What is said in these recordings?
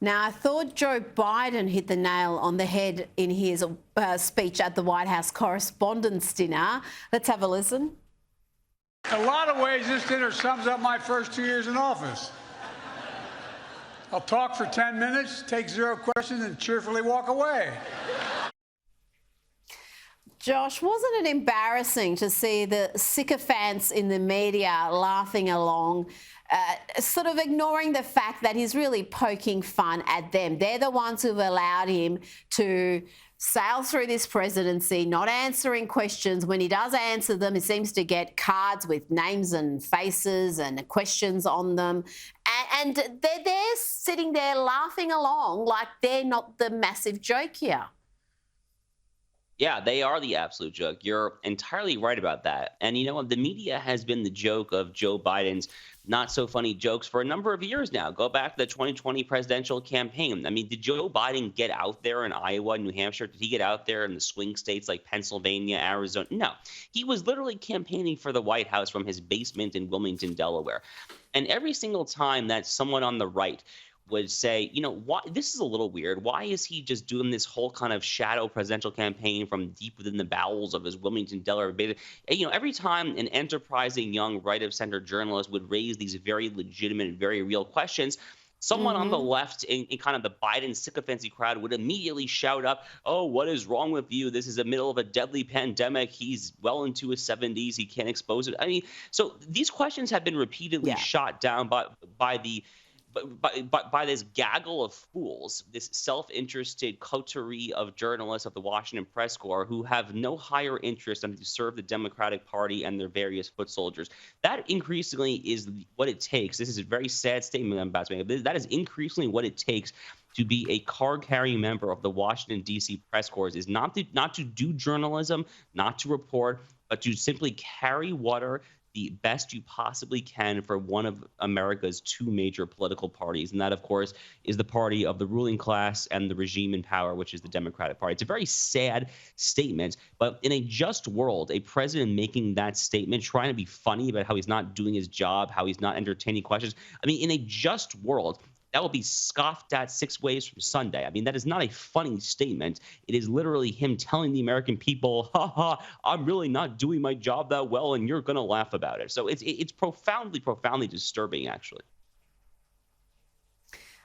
Now, I thought Joe Biden hit the nail on the head in his speech at the White House Correspondent's dinner. Let's have a listen. In a lot of ways, this dinner sums up my first 2 years in office. I'll talk for 10 minutes, take 0 questions, and cheerfully walk away. Josh, wasn't it embarrassing to see the sycophants in the media laughing along, sort of ignoring the fact that he's really poking fun at them? They're the ones who've allowed him to sail through this presidency, not answering questions. When he does answer them, he seems to get cards with names and faces and questions on them. And they're sitting there laughing along like they're not the massive joke here. Yeah, they are the absolute joke. You're entirely right about that. And you know what? The media has been the joke of Joe Biden's not so funny jokes for a number of years now. Go back to the 2020 presidential campaign. I mean, did Joe Biden get out there in Iowa, New Hampshire? Did he get out there in the swing states like Pennsylvania, Arizona? No, he was literally campaigning for the White House from his basement in Wilmington, Delaware. And every single time that someone on the right would say, you know, why this is a little weird. Why is he just doing this whole kind of shadow presidential campaign from deep within the bowels of his Wilmington, Delaware base? You know, every time an enterprising young right-of-center journalist would raise these very legitimate, very real questions, someone on the left in kind of the Biden sycophancy crowd would immediately shout up, oh, what is wrong with you? This is the middle of a deadly pandemic. He's well into his 70s. He can't expose it. I mean, so these questions have been repeatedly shot down by this gaggle of fools, this self-interested coterie of journalists of the Washington Press Corps who have no higher interest than to serve the Democratic Party and their various foot soldiers. That increasingly is what it takes. This is a very sad statement I'm about to make. That is increasingly what it takes to be a card-carrying member of the Washington, D.C. Press Corps, is not to do journalism, not to report, but to simply carry water the best you possibly can for one of America's two major political parties. And that, of course, is the party of the ruling class and the regime in power, which is the Democratic Party. It's a very sad statement, but in a just world, a president making that statement, trying to be funny about how he's not doing his job, how he's not entertaining questions. I mean, in a just world, that will be scoffed at 6 ways from Sunday. I mean, that is not a funny statement. It is literally him telling the American people, ha ha, I'm really not doing my job that well, and you're going to laugh about it. So it's profoundly, profoundly disturbing, actually.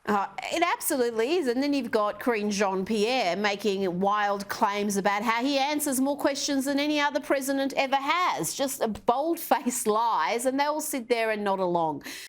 It absolutely is. And then you've got Karine Jean-Pierre making wild claims about how he answers more questions than any other president ever has. Just bold-faced lies, and they all sit there and nod along.